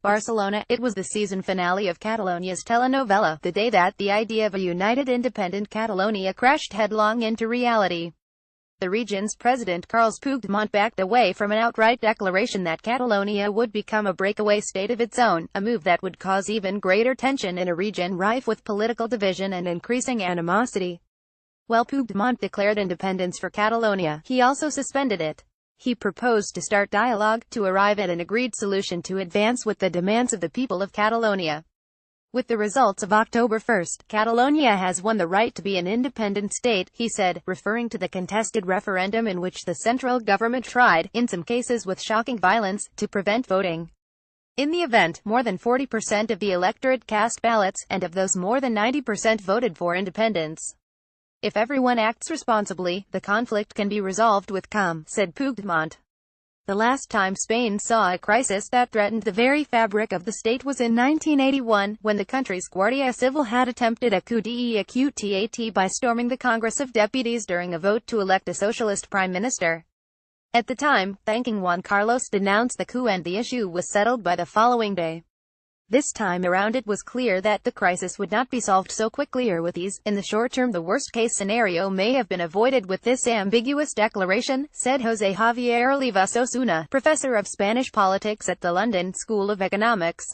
Barcelona. It was the season finale of Catalonia's telenovela, the day that the idea of a united independent Catalonia crashed headlong into reality. The region's president Carles Puigdemont backed away from an outright declaration that Catalonia would become a breakaway state of its own, a move that would cause even greater tension in a region rife with political division and increasing animosity. While Puigdemont declared independence for Catalonia, he also suspended it. He proposed to start dialogue, to arrive at an agreed solution to advance with the demands of the people of Catalonia. With the results of October 1, Catalonia has won the right to be an independent state, he said, referring to the contested referendum in which the central government tried, in some cases with shocking violence, to prevent voting. In the event, more than 40% of the electorate cast ballots, and of those more than 90% voted for independence. If everyone acts responsibly, the conflict can be resolved with calm, said Puigdemont. The last time Spain saw a crisis that threatened the very fabric of the state was in 1981, when the country's Guardia Civil had attempted a coup d'état by storming the Congress of Deputies during a vote to elect a socialist prime minister. At the time, thanking Juan Carlos denounced the coup and the issue was settled by the following day. This time around it was clear that the crisis would not be solved so quickly or with ease. In the short term, the worst-case scenario may have been avoided with this ambiguous declaration, said José Javier Olivas Osuna, professor of Spanish politics at the London School of Economics.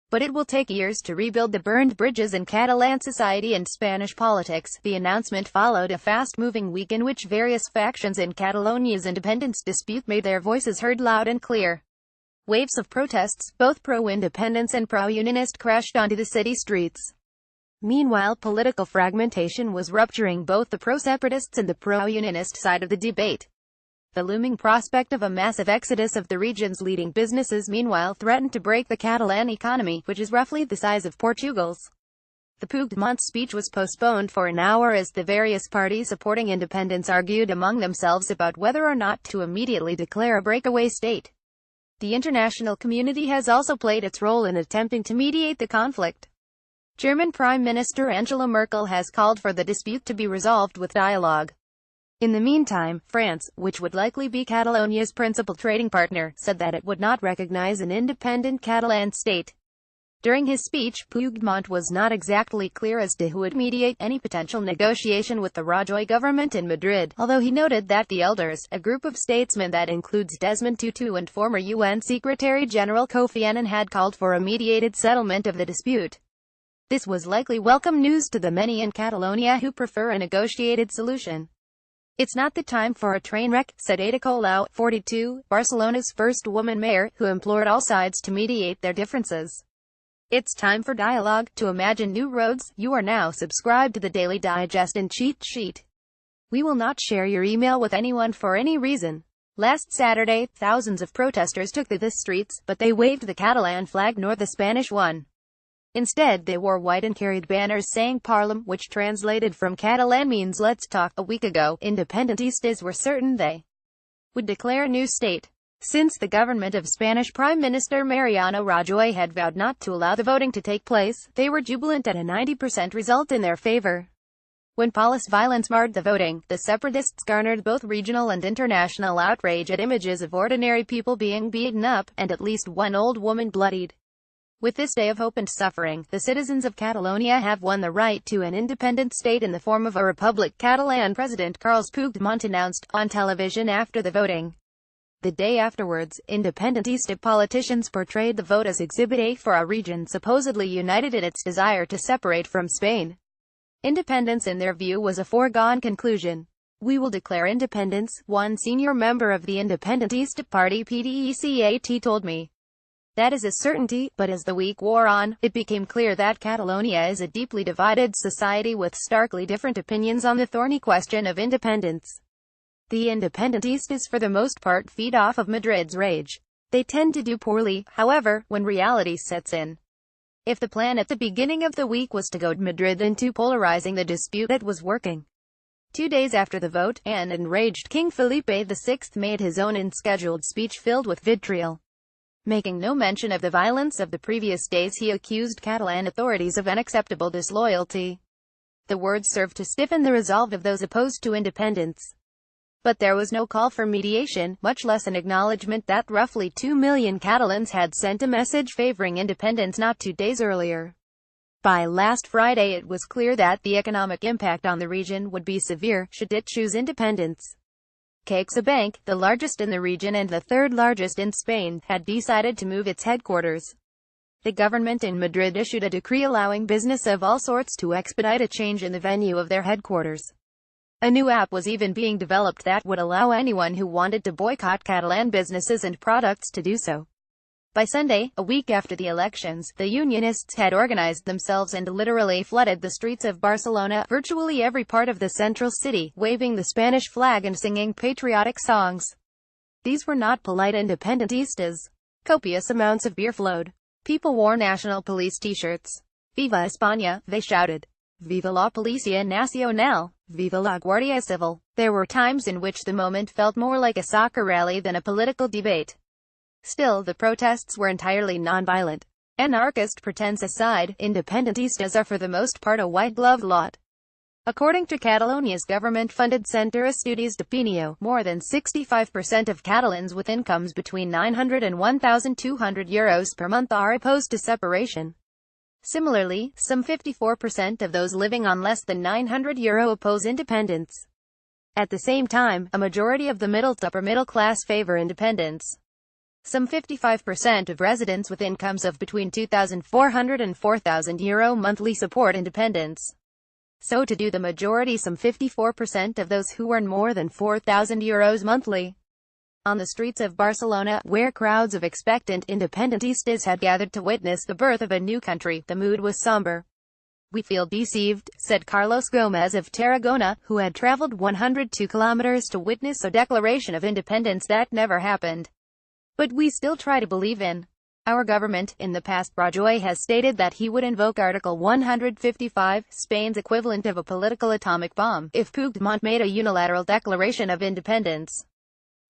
But it will take years to rebuild the burned bridges in Catalan society and Spanish politics. The announcement followed a fast-moving week in which various factions in Catalonia's independence dispute made their voices heard loud and clear. Waves of protests, both pro-independence and pro-unionist, crashed onto the city streets. Meanwhile, political fragmentation was rupturing both the pro-separatists and the pro-unionist side of the debate. The looming prospect of a massive exodus of the region's leading businesses meanwhile threatened to break the Catalan economy, which is roughly the size of Portugal's. The Puigdemont speech was postponed for an hour as the various parties supporting independence argued among themselves about whether or not to immediately declare a breakaway state. The international community has also played its role in attempting to mediate the conflict. German Prime Minister Angela Merkel has called for the dispute to be resolved with dialogue. In the meantime, France, which would likely be Catalonia's principal trading partner, said that it would not recognize an independent Catalan state. During his speech, Puigdemont was not exactly clear as to who would mediate any potential negotiation with the Rajoy government in Madrid, although he noted that the Elders, a group of statesmen that includes Desmond Tutu and former UN Secretary-General Kofi Annan, had called for a mediated settlement of the dispute. This was likely welcome news to the many in Catalonia who prefer a negotiated solution. It's not the time for a train wreck, said Ada Colau, 42, Barcelona's first woman mayor, who implored all sides to mediate their differences. It's time for dialogue, to imagine new roads. You are now subscribed to the Daily Digest and Cheat Sheet. We will not share your email with anyone for any reason. Last Saturday, thousands of protesters took to the streets, but they waved the Catalan flag nor the Spanish one. Instead, they wore white and carried banners saying Parlem, which translated from Catalan means let's talk. A week ago, independentistas were certain they would declare a new state. Since the government of Spanish Prime Minister Mariano Rajoy had vowed not to allow the voting to take place, they were jubilant at a 90% result in their favor. When police violence marred the voting, the separatists garnered both regional and international outrage at images of ordinary people being beaten up, and at least one old woman bloodied. With this day of hope and suffering, the citizens of Catalonia have won the right to an independent state in the form of a republic, Catalan President Carles Puigdemont announced on television after the voting. The day afterwards, independentista politicians portrayed the vote as Exhibit A for a region supposedly united in its desire to separate from Spain. Independence in their view was a foregone conclusion. We will declare independence, one senior member of the Independentista Party PDECAT told me. That is a certainty, but as the week wore on, it became clear that Catalonia is a deeply divided society with starkly different opinions on the thorny question of independence. The independentistas for the most part feed off of Madrid's rage. They tend to do poorly, however, when reality sets in. If the plan at the beginning of the week was to goad Madrid into polarizing the dispute, it was working. 2 days after the vote, an enraged King Felipe VI made his own unscheduled speech filled with vitriol. Making no mention of the violence of the previous days, he accused Catalan authorities of unacceptable disloyalty. The words served to stiffen the resolve of those opposed to independence. But there was no call for mediation, much less an acknowledgement that roughly 2 million Catalans had sent a message favoring independence not 2 days earlier. By last Friday it was clear that the economic impact on the region would be severe, should it choose independence. CaixaBank, the largest in the region and the third largest in Spain, had decided to move its headquarters. The government in Madrid issued a decree allowing business of all sorts to expedite a change in the venue of their headquarters. A new app was even being developed that would allow anyone who wanted to boycott Catalan businesses and products to do so. By Sunday, a week after the elections, the Unionists had organized themselves and literally flooded the streets of Barcelona, virtually every part of the central city, waving the Spanish flag and singing patriotic songs. These were not polite independentistas. Copious amounts of beer flowed. People wore National Police t-shirts. Viva España, they shouted. Viva la Policía Nacional. Viva la Guardia Civil. There were times in which the moment felt more like a soccer rally than a political debate. Still, the protests were entirely non-violent. Anarchist pretense aside, independentistas are for the most part a white-gloved lot. According to Catalonia's government-funded Centre Estudis d'Opinió, more than 65% of Catalans with incomes between 900 and 1,200 euros per month are opposed to separation. Similarly, some 54% of those living on less than €900 oppose independence. At the same time, a majority of the middle to upper middle class favor independence. Some 55% of residents with incomes of between €2,400 and €4,000 monthly support independence. So to do the majority, some 54% of those who earn more than €4,000 monthly. On the streets of Barcelona, where crowds of expectant independentistas had gathered to witness the birth of a new country, the mood was somber. "We feel deceived," said Carlos Gomez of Tarragona, who had traveled 102 kilometers to witness a declaration of independence that never happened. "But we still try to believe in our government." In the past, Rajoy has stated that he would invoke Article 155, Spain's equivalent of a political atomic bomb, if Puigdemont made a unilateral declaration of independence.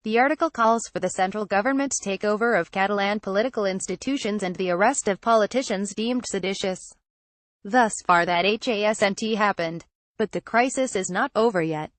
The article calls for the central government's takeover of Catalan political institutions and the arrest of politicians deemed seditious. Thus far that hasn't happened. But the crisis is not over yet.